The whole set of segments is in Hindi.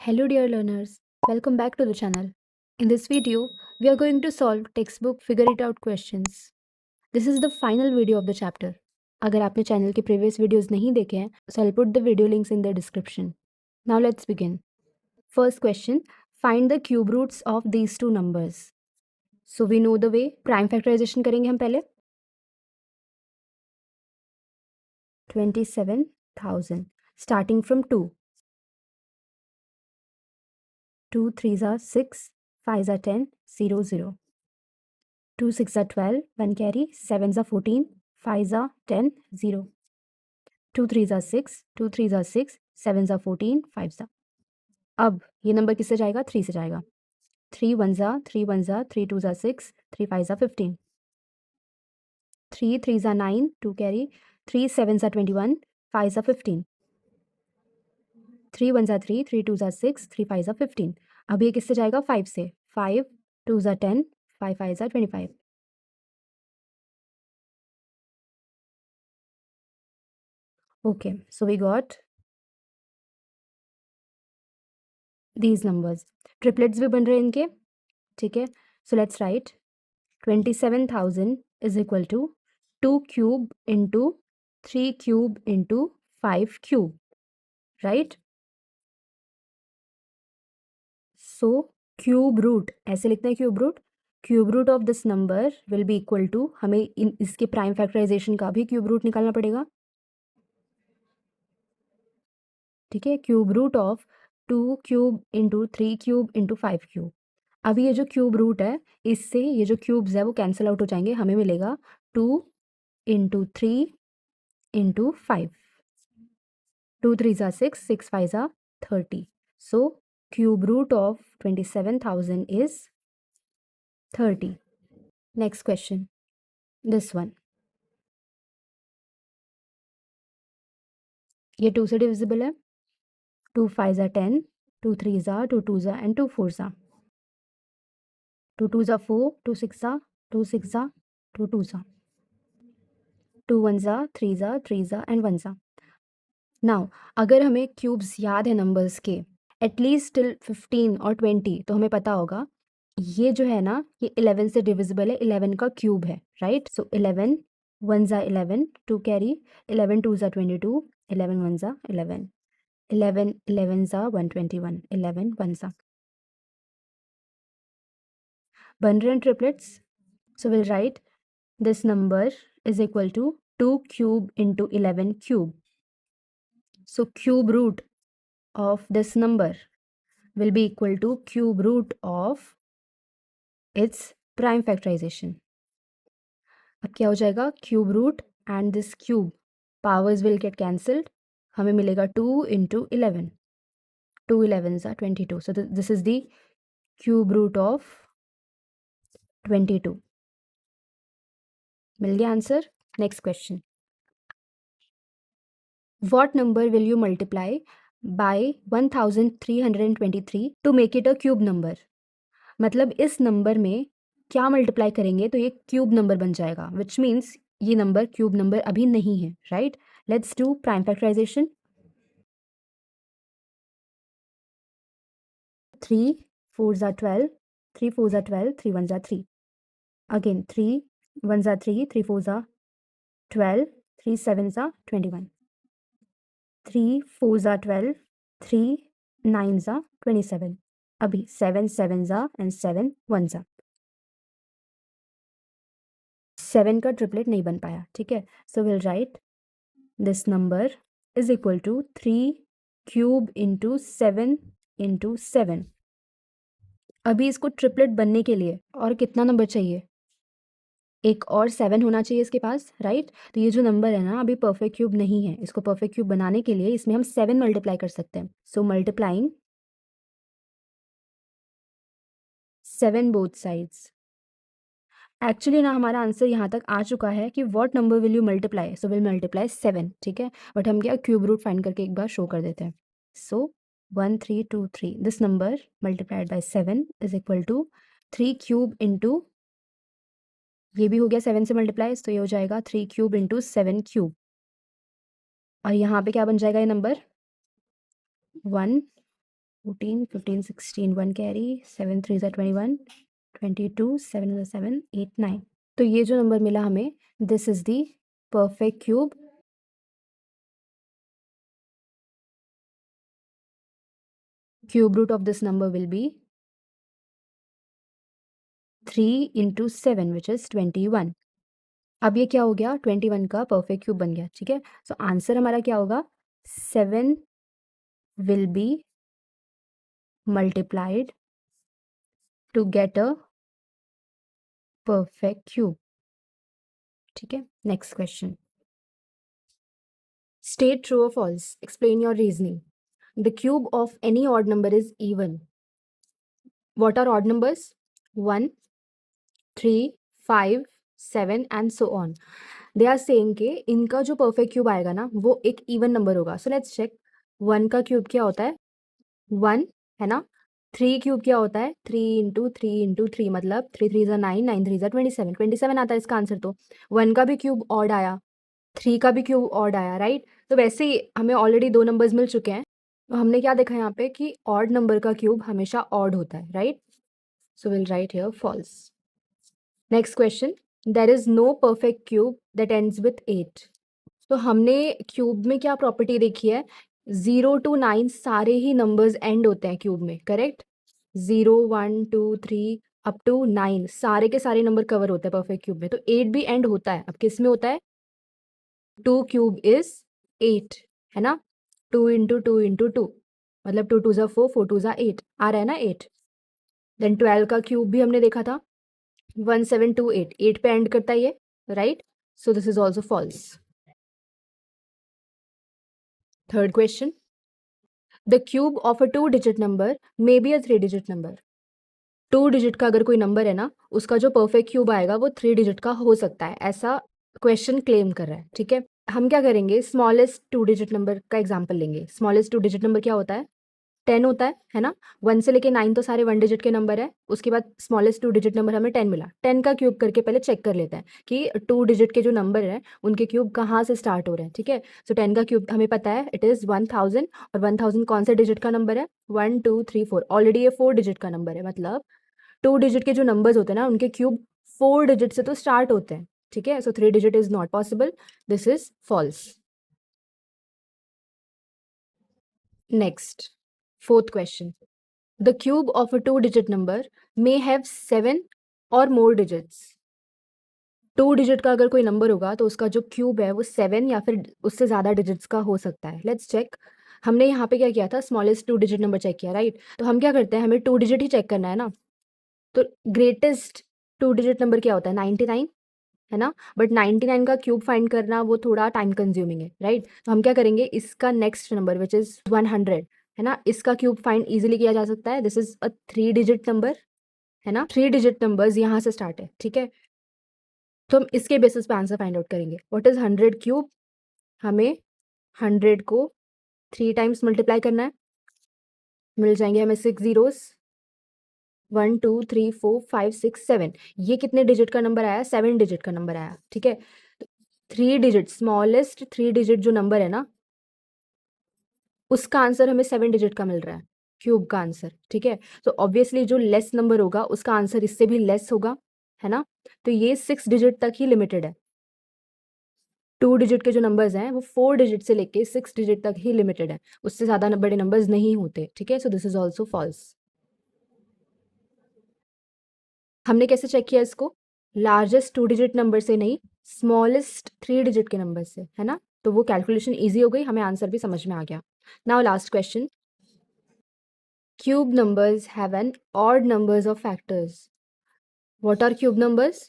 Hello dear learners, welcome back to the channel. In this video, we are going to solve textbook figure it out questions. This is the final video of the chapter. अगर आपने चैनल के previous videos नहीं देखे हैं, so I'll put the video links in the description. Now let's begin. First question, find the cube roots of these two numbers. So we know the way, prime factorization करेंगे हम पहले. 27,000 starting from 2. 2 3s are 6, 5s are 10, 0 0. 2 6s are 12, 1 carry, 7s are 14, 5s are 10, 0. 2 3s are 6, 2 3s are 6, 7s are 14, 5s are. अब ये नंबर किससे जाएगा? 3 से जाएगा. 3 1s are 3 1s are 3 2s are 6, 3 5s are 15. 3 3s are 9, 2 carry, 3 7s are 21, 5s are 15. 3 1s are 3, 3 2s are 6, 3 5s are 15. अब ये किससे जाएगा? 5 से. 5 2s are 10, 5 5s are 25. Okay, so we got these numbers. Triplets भी बन रहे हैं इनके, ठीक है. So let's write 27,000 is equal to 2 cube into 3 cube into 5 cube, right? So cube root, ऐसे लिखते हैं cube root of this number will be equal to, हमें इसके prime factorization का भी cube root निकालना पड़ेगा, ठीक है. cube root of 2 cube into 3 cube into 5 cube. अभी ये जो क्यूब रूट है, इससे ये जो क्यूब्स है वो कैंसिल आउट हो जाएंगे. हमें मिलेगा 2 into 3 into 5. 2 3s are 6, 6 5s are 30. So cube root of 27,000 is 30. Next question, this one. ये 2 से डिविजिबल है. 2 5s are 10, 2 3s are, 2 2s are and 2 4s are. 2 2s are 4, 2 6s are, 2 6s are, 2 2s are. 2 1s are, 3s are, 3s are and 1s are. Now अगर हमें क्यूब्स याद है नंबर्स के एटलीस्ट टिल 15 और 20, तो हमें पता होगा ये जो है ना, ये 11 से डिविजिबल है. 11 का क्यूब है, right. So 11 1s are 11, 2 carry, 11 2s are 22, 11 1s are 11, 11 11s are 121, 11 1s are. बन रहे हैं triplets. So will write this number is equal to 2 cube into 11 cube. So cube root of this number will be equal to cube root of its prime factorization. अब क्या हो जाएगा? cube root and this cube powers will get cancelled. हमें मिलेगा 2 into 11. 2 11s are 22. So this is the cube root of 22. मिल गया answer. Next question. What number will you multiply by 1323 to make it a cube number? मतलब इस नंबर में क्या मल्टीप्लाई करेंगे तो ये क्यूब नंबर बन जाएगा, विच मीन्स ये नंबर क्यूब नंबर अभी नहीं है, right. Let's do prime factorization. 3 4s are 12, 3 4s are 12, 3 1s are 3. Again 3 1s are 3, 3 4s are 12, 3 7s are 21. 3 4s are 12, 3 9s are 27. अभी 7 7s are and 7 1s are. 7 का ट्रिपलेट नहीं बन पाया, ठीक है. So will write this number is equal to 3 cube into 7 into 7. अभी इसको ट्रिपलेट बनने के लिए और कितना नंबर चाहिए? एक और 7 होना चाहिए इसके पास, राइट. तो ये जो नंबर है ना, अभी परफेक्ट क्यूब नहीं है. इसको परफेक्ट क्यूब बनाने के लिए इसमें हम 7 मल्टीप्लाई कर सकते हैं. सो मल्टीप्लाइंग 7 बोथ साइड्स. एक्चुअली ना हमारा आंसर यहाँ तक आ चुका है कि what number will you multiply. So will multiply 7, ठीक है. बट हम क्या क्यूब रूट फाइंड करके एक बार शो कर देते हैं. So 1 3 2 3 this number multiplied by 7 is equal to 3 cube into, ये भी हो गया 7 से मल्टीप्लाई, तो ये हो जाएगा 3 क्यूब इंटू 7 क्यूब. और यहाँ पे क्या बन जाएगा ये नंबर? 1 14, 15, 16, 1 कैरी, 7 3 21, 22, 7 7, 8 9। तो ये जो नंबर मिला हमें, this is the perfect cube. Cube root of this number will be 3 into 7 which is 21. अब ये क्या हो गया, 21 का परफेक्ट क्यूब बन गया. ठीक है, सो आंसर हमारा क्या होगा, 7 will be multiplied to get a perfect cube. ठीक है, next question. State true or false. Explain your reasoning. The cube of any odd number is even. What are odd numbers? 1, 3, 5, 7 and so on. They are saying कि इनका जो perfect cube आएगा ना वो एक even number होगा. So let's check. 1 का cube क्या होता है? 1 है ना. 3 क्यूब क्या होता है? 3 इंटू 3 इंटू 3 मतलब 3 3 9, 9 3 27, 27 आता है इसका आंसर. तो 1 का भी क्यूब ऑड आया, 3 का भी क्यूब ऑड आया, राइट. तो वैसे ही हमें ऑलरेडी 2 नंबर्स मिल चुके हैं. तो हमने क्या देखा यहाँ पे कि ऑड नंबर का क्यूब हमेशा ऑड होता है, right. So will write here false. Next question. There is no perfect cube that ends with 8. तो हमने क्यूब में क्या प्रॉपर्टी देखी है, 0 to 9 सारे ही नंबर्स एंड होते हैं क्यूब में, करेक्ट. 0 1 2 3 अप टू 9 सारे के सारे नंबर कवर होते हैं परफेक्ट क्यूब में. तो 8 भी एंड होता है. अब किस में होता है? 2 क्यूब इज 8 है ना. 2 इंटू 2 इंटू 2 मतलब 2 2 4, 4 2 8 आ रहा है ना 8. देन 12 का क्यूब भी हमने देखा था, 1728, 8 पे एंड करता है ये, right. So this is also false. Third question. The cube of a 2 digit number may be a 3 digit number. 2 digit का अगर कोई नंबर है ना उसका जो परफेक्ट क्यूब आएगा वो 3 डिजिट का हो सकता है, ऐसा क्वेश्चन क्लेम कर रहा है. ठीक है, हम क्या करेंगे, स्मॉलेस्ट 2 डिजिट नंबर का एग्जांपल लेंगे. स्मॉलेस्ट 2 डिजिट नंबर क्या होता है? 10 होता है ना. 1 से लेके 9 तो सारे 1 डिजिट के नंबर है. उसके बाद स्मॉलेस्ट 2 डिजिट नंबर हमें 10 मिला. 10 का क्यूब करके पहले चेक कर लेते हैं कि 2 डिजिट के जो नंबर हैं उनके क्यूब कहाँ से स्टार्ट हो रहे हैं. ठीक है, सो 10 का क्यूब हमें पता है इट इज़ 1000. और 1000 कौन से डिजिट का नंबर है? 1 2 3 4. ऑलरेडी ये 4 डिजिट का नंबर है, मतलब 2 डिजिट के जो नंबर्स होते हैं ना उनके क्यूब 4 डिजिट से तो स्टार्ट होते हैं. ठीक है, so 3 digit is not possible. This is false. Next, fourth question. The cube of a 2-digit number may have 7 or more digits. 2 digit का अगर कोई नंबर होगा तो उसका जो क्यूब है वो 7 या फिर उससे ज़्यादा डिजिट्स का हो सकता है. Let's check. हमने यहाँ पे क्या किया था, स्मॉलेस्ट 2 डिजिट नंबर चेक किया, राइट. तो हम क्या करते हैं, हमें 2 डिजिट ही चेक करना है ना. तो ग्रेटेस्ट 2 डिजिट नंबर क्या होता है? 99 है ना. बट 99 का क्यूब फाइंड करना वो थोड़ा टाइम कंज्यूमिंग है, राइट. तो हम क्या करेंगे, इसका नेक्स्ट नंबर विच इज़ 100 है ना, इसका क्यूब फाइंड इजीली किया जा सकता है. This is a 3 digit number है ना. 3 डिजिट नंबर्स यहाँ से स्टार्ट है. ठीक है, तो हम इसके बेसिस पे आंसर फाइंड आउट करेंगे. What is 100 cube? हमें 100 को 3 टाइम्स मल्टीप्लाई करना है. मिल जाएंगे हमें 6 जीरोस. 1 2 3 4 5 6 7. ये कितने डिजिट का नंबर आया? 7 डिजिट का नंबर आया. ठीक है, 3 डिजिट, स्मॉलेस्ट 3 डिजिट जो नंबर है ना उसका आंसर हमें 7 डिजिट का मिल रहा है, क्यूब का आंसर. ठीक है, तो ऑब्वियसली जो लेस नंबर होगा उसका आंसर इससे भी लेस होगा, है ना. तो ये 6 डिजिट तक ही लिमिटेड है. 2 डिजिट के जो नंबर्स हैं वो 4 डिजिट से लेके 6 डिजिट तक ही लिमिटेड है, उससे ज़्यादा बड़े नंबर्स नहीं होते. ठीक है, so this is also false. हमने कैसे चेक किया इसको? लार्जेस्ट 2 डिजिट नंबर से नहीं, स्मॉलेस्ट 3 डिजिट के नंबर से, है ना. तो वो कैलकुलेशन ईजी हो गई, हमें आंसर भी समझ में आ गया. Now last question. Cube numbers have an odd numbers of factors. What are cube numbers?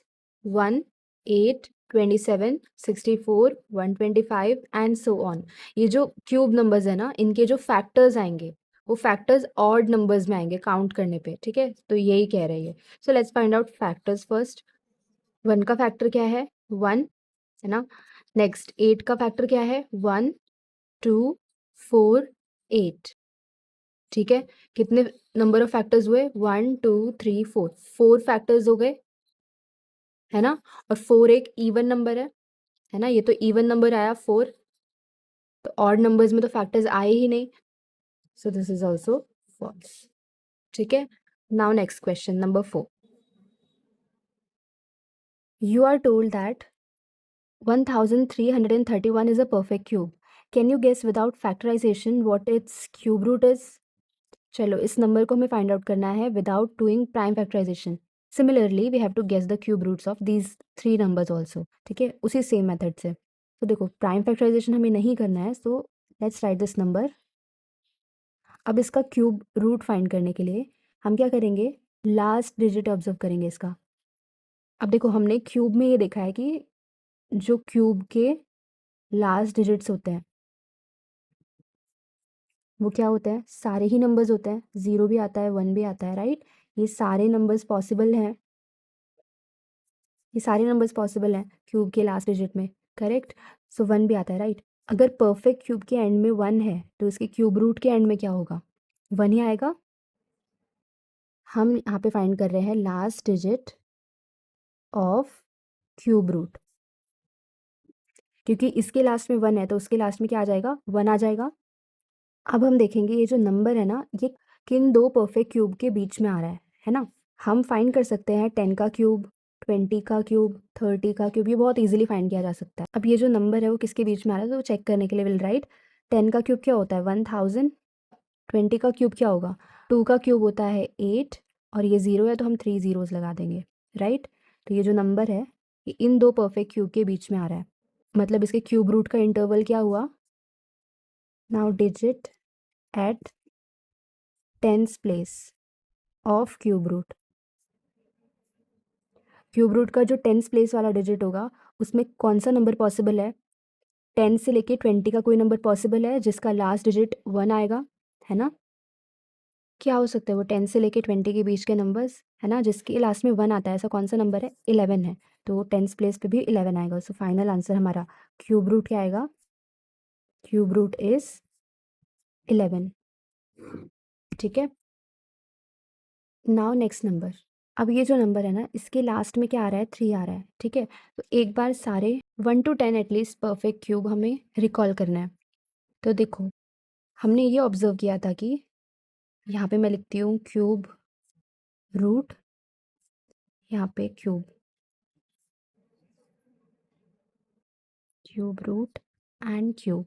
1, 8, 27, 64, 125 and so on. ये जो cube numbers है ना इनके जो factors आएंगे वो factors odd numbers में आएंगे काउंट करने पे. ठीक है, तो यही कह रहे हैं. So let's find out factors first. 1 का factor क्या है? 1 है ना. नेक्स्ट 8 का factor क्या है? 1 2 4 8. ठीक है, कितने नंबर ऑफ फैक्टर्स हुए? 1 2 3 4. 4 फैक्टर्स हो गए, है ना. और 4 एक इवन नंबर है ना. ये तो इवन नंबर आया 4. तो ऑड नंबर्स में तो फैक्टर्स आए ही नहीं. So this is also false. ठीक है, now next question number 4. You are told that 1331 is a perfect cube. Can you guess without factorization what its cube root is? चलो इस नंबर को हमें फाइंड आउट करना है without doing prime factorization. Similarly we have to guess the cube roots of these 3 numbers also. ठीक है, उसी सेम मेथड से. तो देखो प्राइम फैक्टराइजेशन हमें नहीं करना है, so let's write this number. अब इसका क्यूब रूट फाइंड करने के लिए हम क्या करेंगे, लास्ट डिजिट ऑब्जर्व करेंगे इसका. अब देखो हमने क्यूब में ये देखा है कि जो क्यूब के लास्ट डिजिट्स होते हैं वो क्या होते हैं, सारे ही नंबर्स होते हैं. 0 भी आता है, 1 भी आता है, राइट. ये सारे नंबर्स पॉसिबल हैं, ये सारे नंबर्स पॉसिबल हैं क्यूब के लास्ट डिजिट में, करेक्ट. सो 1 भी आता है, राइट. अगर परफेक्ट क्यूब के एंड में 1 है तो इसके क्यूब रूट के एंड में क्या होगा, 1 ही आएगा. हम यहाँ पे फाइंड कर रहे हैं last digit of cube root, क्योंकि इसके लास्ट में 1 है तो उसके लास्ट में क्या आ जाएगा, 1 आ जाएगा. अब हम देखेंगे ये जो नंबर है ना, ये किन दो परफेक्ट क्यूब के बीच में आ रहा है ना. हम फाइंड कर सकते हैं 10 का क्यूब, 20 का क्यूब, 30 का क्यूब, ये बहुत इजीली फाइंड किया जा सकता है. अब ये जो नंबर है वो किसके बीच में आ रहा है तो चेक करने के लिए विल राइट 10 का क्यूब क्या होता है 1000, 20 का क्यूब क्या होगा 2 का क्यूब होता है 8, और ये 0 है तो हम 3 zeros लगा देंगे, राइट. तो ये जो नंबर है ये इन दो परफेक्ट क्यूब के बीच में आ रहा है, मतलब इसके क्यूब रूट का इंटरवल क्या हुआ, now digit at tens place of cube root. Cube root का जो टेंस प्लेस वाला डिजिट होगा उसमें कौन सा नंबर पॉसिबल है, 10 से लेके 20 का कोई नंबर पॉसिबल है जिसका लास्ट डिजिट 1 आएगा, है ना. क्या हो सकता है वो 10 से लेके 20 के बीच के नंबर्स, है ना, जिसके लास्ट में 1 आता है, ऐसा कौन सा नंबर है, 11 है. तो टेंस प्लेस पे भी 11 आएगा. सो फाइनल आंसर हमारा क्यूब रूट क्या आएगा, क्यूब रूट इज 11. ठीक है, नाउ नेक्स्ट नंबर. अब ये जो नंबर है ना इसके लास्ट में क्या आ रहा है, 3 आ रहा है. ठीक है, तो एक बार सारे 1 to 10 एटलीस्ट परफेक्ट क्यूब हमें रिकॉल करना है. तो देखो हमने ये ऑब्जर्व किया था कि यहाँ पे मैं लिखती हूँ क्यूब रूट, यहाँ पे cube, cube root and cube.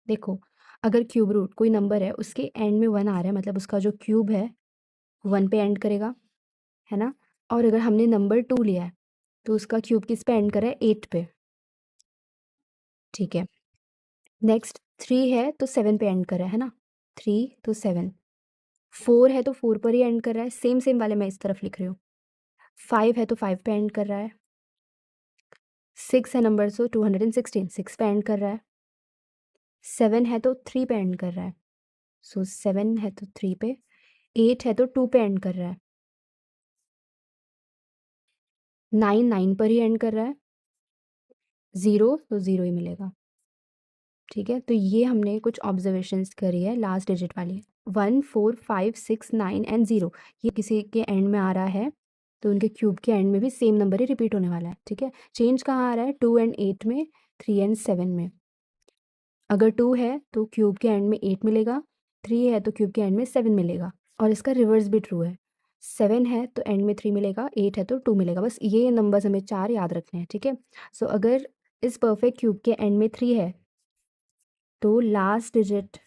देखो अगर क्यूब रूट कोई नंबर है उसके एंड में 1 आ रहा है मतलब उसका जो क्यूब है 1 पे एंड करेगा, है ना. और अगर हमने नंबर 2 लिया है तो उसका क्यूब किस पे एंड करा है, 8 पे. ठीक है, नेक्स्ट 3 है तो 7 पे एंड कर रहा है ना, 3 तो 7. 4 है तो 4 पर ही एंड कर रहा है, सेम सेम वाले मैं इस तरफ लिख रही हूँ. 5 है तो 5 पे एंड कर रहा है. 6 है नंबर सो 216, 6 पे एंड कर रहा है. 7 है तो 3 पे एंड कर रहा है, सो 7 है तो 3 पे. 8 है तो 2 पे एंड कर रहा है. 9 9 पर ही एंड कर रहा है. 0 तो 0 ही मिलेगा. ठीक है, तो ये हमने कुछ ऑब्जर्वेशंस करी है लास्ट डिजिट वाली. 1 4 5 6 9 एंड 0 ये किसी के एंड में आ रहा है तो उनके क्यूब के एंड में भी सेम नंबर ही रिपीट होने वाला है. ठीक है, चेंज कहाँ आ रहा है, 2 एंड 8 में, 3 एंड 7 में. अगर 2 है तो क्यूब के एंड में 8 मिलेगा, 3 है तो क्यूब के एंड में 7 मिलेगा, और इसका रिवर्स भी ट्रू है. 7 है तो एंड में 3 मिलेगा, 8 है तो 2 मिलेगा. बस ये नंबर्स हमें 4 याद रखने हैं. ठीक है, सो अगर इस परफेक्ट क्यूब के एंड में 3 है तो last digit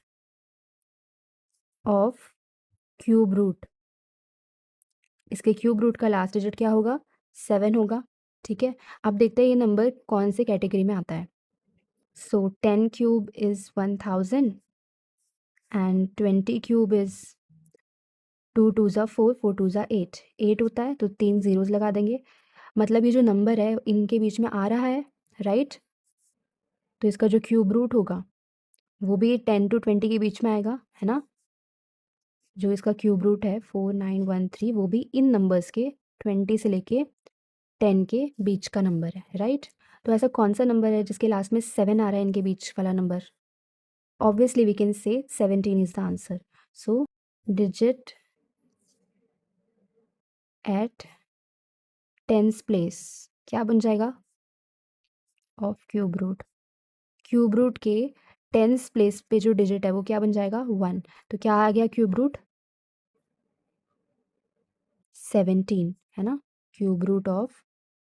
of cube root, इसके क्यूब रूट का लास्ट डिजिट क्या होगा, 7 होगा. ठीक है, अब देखते हैं ये नंबर कौन से कैटेगरी में आता है. सो 10 cube is 1000 and 20 cube is 2 2 ज़ा 4, 4 2 ज़ा 8, 8 होता है तो 3 ज़ीरोज़ लगा देंगे. मतलब ये जो नंबर है इनके बीच में आ रहा है, राइट. तो इसका जो क्यूब रूट होगा वो भी 10 to 20 के बीच में आएगा, है ना. जो इसका क्यूब रूट है 4913 वो भी इन नंबर्स के 20 से लेके 10 के बीच का नंबर है, राइट. तो ऐसा कौन सा नंबर है जिसके लास्ट में 7 आ रहा है इनके बीच वाला number, obviously we can say 17 is the answer. So digit at tens place क्या बन जाएगा, of cube root. Cube root के टेंस प्लेस पे जो डिजिट है वो क्या बन जाएगा 1। तो क्या आ गया क्यूब रूट 17 है ना। Cube root of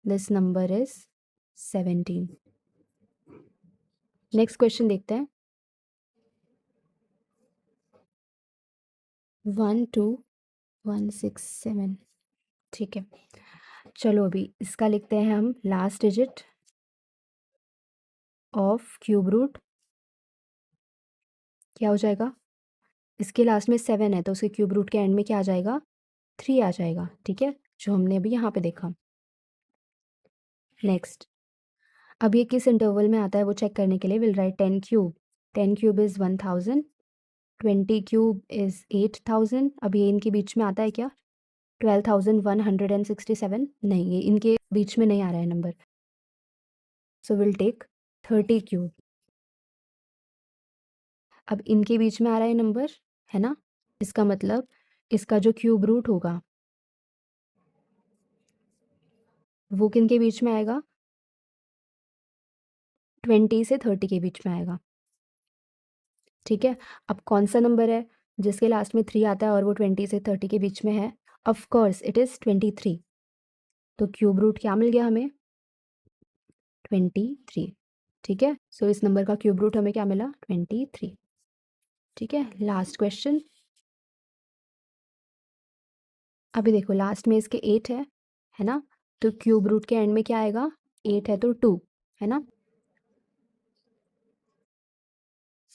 this number is 17। Next question देखते हैं। 12167 ठीक है। चलो अभी इसका लिखते हैं हम last digit of cube root क्या हो जाएगा। इसके लास्ट में 7 है तो उसके क्यूब रूट के एंड में क्या आ जाएगा 3 आ जाएगा। ठीक है, जो हमने अभी यहाँ पे देखा। नेक्स्ट, अब ये किस इंटरवल में आता है वो चेक करने के लिए will write 10 cube. 10 cube is 1000, 20 cube is 8000। अब ये इनके बीच में आता है क्या 12167? नहीं, ये इनके बीच में नहीं आ रहा है number. So will take 30 cube. अब इनके बीच में आ रहा है नंबर है ना, इसका मतलब इसका जो क्यूब रूट होगा वो किन के बीच में आएगा 20 से 30 के बीच में आएगा। ठीक है, अब कौन सा नंबर है जिसके लास्ट में 3 आता है और वो 20 से 30 के बीच में है। Of course it is 23। तो क्यूब रूट क्या मिल गया हमें 23। ठीक है, सो इस नंबर का क्यूब रूट हमें क्या मिला 23। ठीक है, लास्ट क्वेश्चन। अभी देखो लास्ट में इसके 8 है ना, तो क्यूब रूट के एंड में क्या आएगा 8 है तो 2 है ना।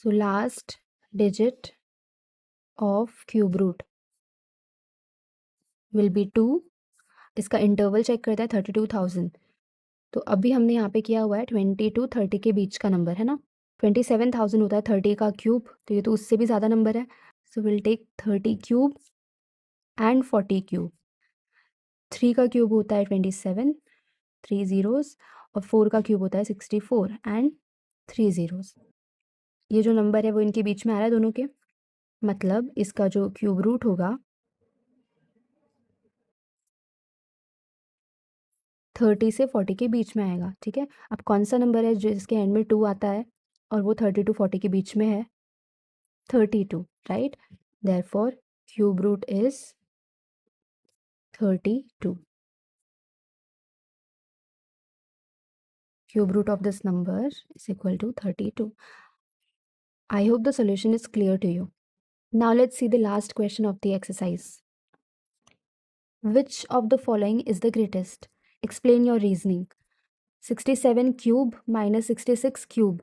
So last digit of cube root will be 2। इसका इंटरवल चेक करता है 32,000। तो अभी हमने यहाँ पे किया हुआ है 20 to 30 के बीच का नंबर है ना। 27,000 होता है 30 का क्यूब, तो ये तो उससे भी ज़्यादा नंबर है। So will take 30 cube and 40 cube. 3 का क्यूब होता है 27, 3 ज़ीरोज़, और 4 का क्यूब होता है 64 एंड 3 ज़ीरोज़। ये जो नंबर है वो इनके बीच में आ रहा है दोनों के, मतलब इसका जो क्यूब रूट होगा 30 से 40 के बीच में आएगा। ठीक है, अब कौन सा नंबर है जिसके एंड में 2 आता है और वो 30 to 40 के बीच में है 32, right? Therefore, cube root is 32. Cube root of this number is equal to 32. I hope the solution is clear to you. Now let's see the last question of the exercise. Which of the following is the greatest? Explain your reasoning. 67 cube minus 66 cube.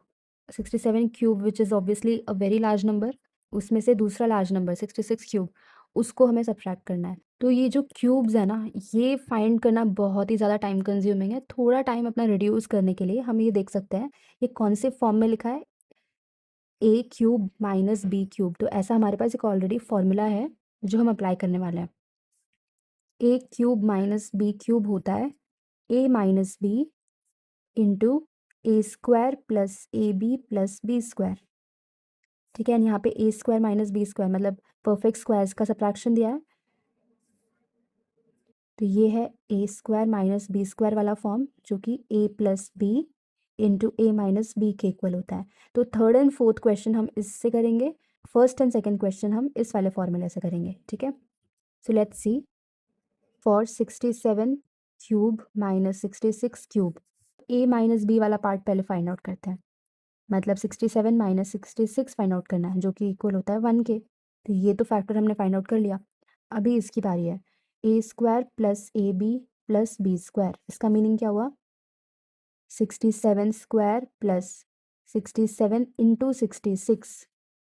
67 cube which is obviously a very large number. उसमें से दूसरा लार्ज नंबर 66 क्यूब, उसको हमें सब्ट्रैक्ट करना है। तो ये जो क्यूब्स है ना, ये फाइंड करना बहुत ही ज़्यादा टाइम कंज्यूमिंग है। थोड़ा टाइम अपना रिड्यूस करने के लिए हम ये देख सकते हैं ये कौन से फॉर्म में लिखा है ए क्यूब माइनस बी क्यूब। तो ऐसा हमारे पास एक ऑलरेडी फॉर्मूला है जो हम अप्लाई करने वाले हैं। A cube minus B cube होता है A minus B into A square plus A B plus B square. ठीक है, यहाँ पे A square minus B square मतलब परफेक्ट स्क्वायर्स का सब्ट्रैक्शन दिया है। तो ये है A square minus B square वाला फॉर्म जो कि A plus B into A minus B के इक्वल होता है। तो थर्ड एंड फोर्थ क्वेश्चन हम इससे करेंगे, फर्स्ट एंड सेकंड क्वेश्चन हम इस वाले फॉर्मूले से करेंगे। ठीक है, so let's see for 67 cube minus 66 cube, A minus B वाला पार्ट पहले फाइंड आउट करते हैं। मतलब 67 माइनस 66 फाइंड आउट करना है जो कि इक्वल होता है 1 के। तो ये तो फैक्टर हमने फाइंड आउट कर लिया। अभी इसकी बारी है A square plus A B plus B square. इसका मीनिंग क्या हुआ 67 square plus 67 into 66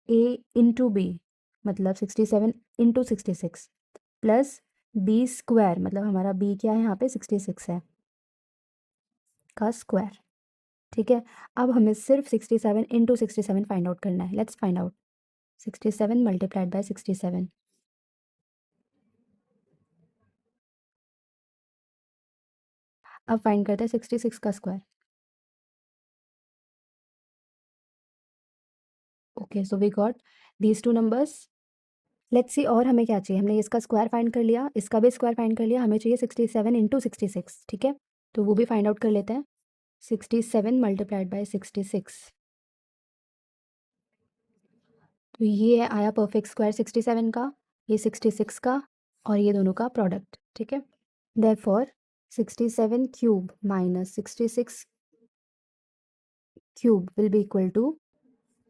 A into B मतलब 67 इंटू 66 प्लस बी स्क्वायर मतलब हमारा बी क्या है यहाँ पे 66 है का स्क्वायर। ठीक है, अब हमें सिर्फ 67 इंटू 67 फाइंड आउट करना है। Let's find out 67 multiplied by 67। अब फाइंड करते हैं 66 का square. Okay, so we got these two numbers. Let's see और हमें क्या चाहिए। हमने इसका स्क्वायर फाइंड कर लिया, इसका भी स्क्वायर फाइंड कर लिया, हमें चाहिए 67 इंटू 66। ठीक है, तो वो भी फाइंड आउट कर लेते हैं। 67 मल्टीप्लाइड बाय 66 तो ये आया परफेक्ट स्क्वायर 67 का, ये 66 का और ये दोनों का प्रोडक्ट, ठीक है। Therefore 67 cube minus 66 cube will be equal to,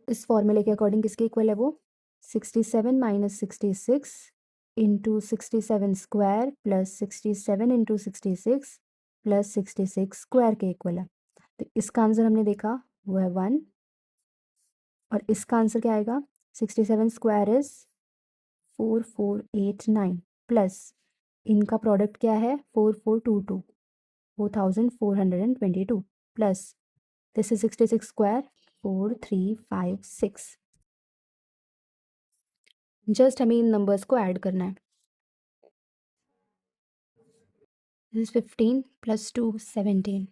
इस फॉर्मूले के अकॉर्डिंग किसके इक्वल है वो, 67 minus 66 into 67 square plus 67 into 66 plus 66 square के इक्वल है। तो इसका आंसर हमने देखा वो है 1 और इसका आंसर क्या आएगा, 67 स्क्वायर इज 4489 प्लस इनका प्रोडक्ट क्या है 4422 4422 plus this is 66 square 4356। Just हमें इन नंबर्स को ऐड करना है। This is 15 plus 2 17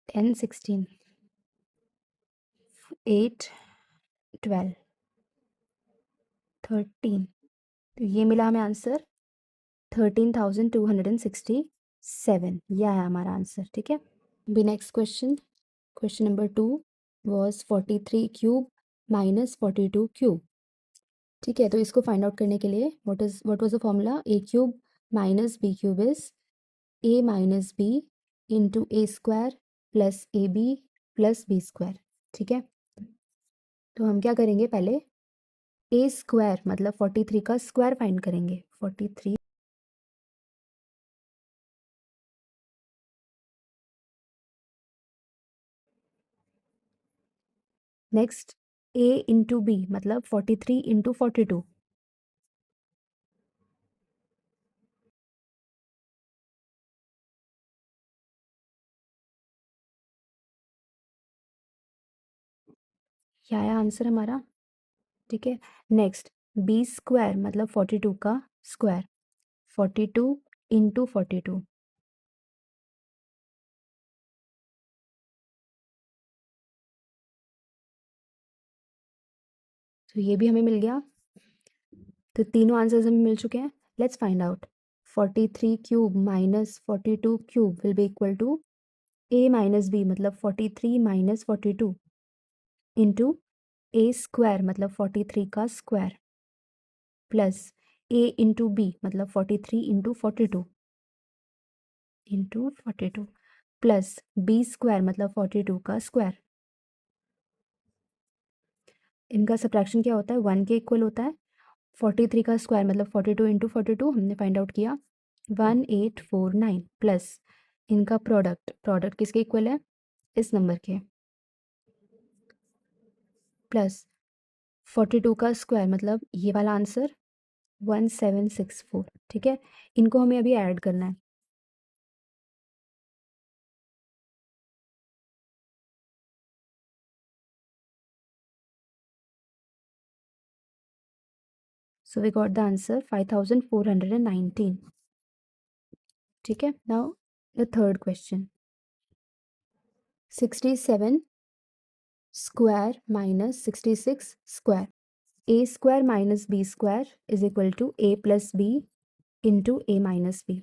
10 16 8 12 13। तो ये मिला हमें आंसर 13,267, यह है हमारा आंसर, ठीक है। B next question, question number 2 was 43 cube minus 42 cube, ठीक है। तो इसको फाइंड आउट करने के लिए what was the formula, A cube minus B cube is A minus B into A square plus A B plus B square, ठीक है। तो हम क्या करेंगे, पहले ए स्क्वायर मतलब 43 का स्क्वायर फाइंड करेंगे, 43 नेक्स्ट ए इंटू बी मतलब 43 इंटू 42, क्या है आंसर हमारा, ठीक है। नेक्स्ट बी स्क्वायर मतलब 42 का स्क्वायर, 42 इंटू 42, तो ये भी हमें मिल गया। तो तीनों आंसर्स हमें मिल चुके हैं। Let's find out 43 cube minus 42 cube will be equal to A minus B मतलब 43 माइनस 42 इंटू ए स्क्वायर मतलब 43 का square plus A into B मतलब 43 into 42 into 42 plus B square मतलब 42 का स्क्वायर। इनका सब्ट्रैक्शन क्या होता है, 1 के इक्वल होता है। 43 का स्क्वायर मतलब 42 इंटू 42 हमने फाइंड आउट किया 1849 प्लस इनका प्रोडक्ट, प्रोडक्ट किसके इक्वल है, इस नंबर के, प्लस 42 का स्क्वायर मतलब ये वाला आंसर 1764, ठीक है। इनको हमें अभी ऐड करना है। So we got the answer 5419, ठीक है। Now the third question, 67 square minus 66 square, A square minus B square is equal to A plus B into A minus B.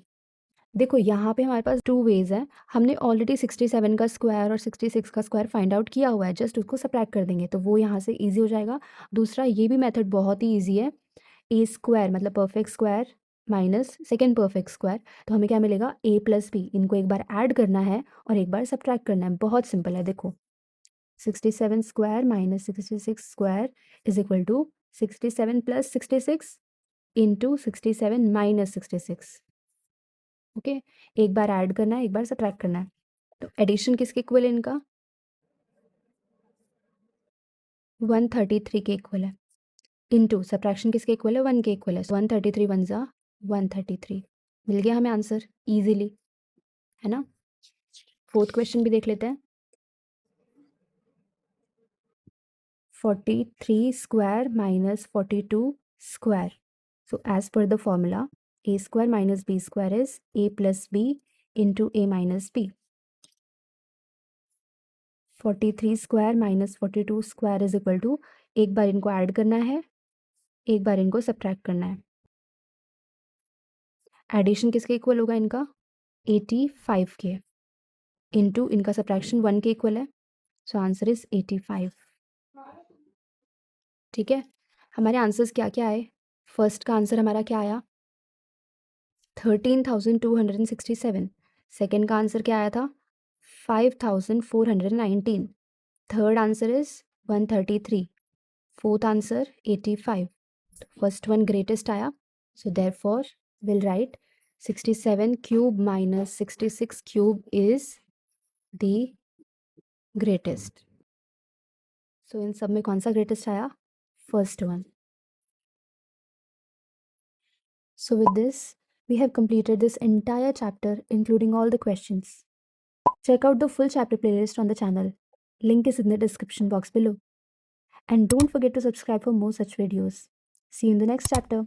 देखो यहाँ पे हमारे पास 2 वेज हैं। हमने ऑलरेडी 67 का स्क्वायर और 66 का स्क्वायर फाइंड आउट किया हुआ है, जस्ट उसको सब्ट्रैक्ट कर देंगे तो वो यहाँ से ईजी हो जाएगा। दूसरा ये भी मेथड बहुत ही ईजी है, ए स्क्वायर मतलब perfect square minus second perfect square, तो हमें क्या मिलेगा ए प्लस बी, इनको एक बार ऐड करना है और एक बार सब्ट्रैक्ट करना है, बहुत सिंपल है। देखो 67 square minus 66 square is equal to 67 plus 66 into 67 minus 66, okay. एक बार ऐड करना है, एक बार सब्ट्रैक्ट करना है। तो एडिशन किसके इक्वल है इनका, 133 के इक्वल है, इनटू सब्ट्रैक्शन किसके इक्वल है, 1 के इक्वल है। 133 वन जा 133, मिल गया हमें आंसर इजीली, है ना। फोर्थ क्वेश्चन भी देख लेते हैं, 43 square minus 42 square, so as per the formula A square minus B square is A plus B into A minus B. 43 square minus 42 square is equal to, एक बार इनको ऐड करना है, एक बार इनको सब्ट्रैक्ट करना है। एडिशन किसके इक्वल होगा इनका, 85 के, इनटू इनका सब्ट्रैक्शन 1 के इक्वल है, सो आंसर इज 85, ठीक है, हमारे आंसर्स क्या क्या आए? फर्स्ट का आंसर हमारा क्या आया? 13,267। सेकेंड का आंसर क्या आया था? 5,419। Third answer is 133। Fourth answer 85। First one greatest आया, so therefore will write 67 cube minus 66 cube is the greatest. So इन सब में कौन सा ग्रेटेस्ट आया? First one. So with this, we have completed this entire chapter including all the questions. Check out the full chapter playlist on the channel. Link is in the description box below. And don't forget to subscribe for more such videos. See you in the next chapter.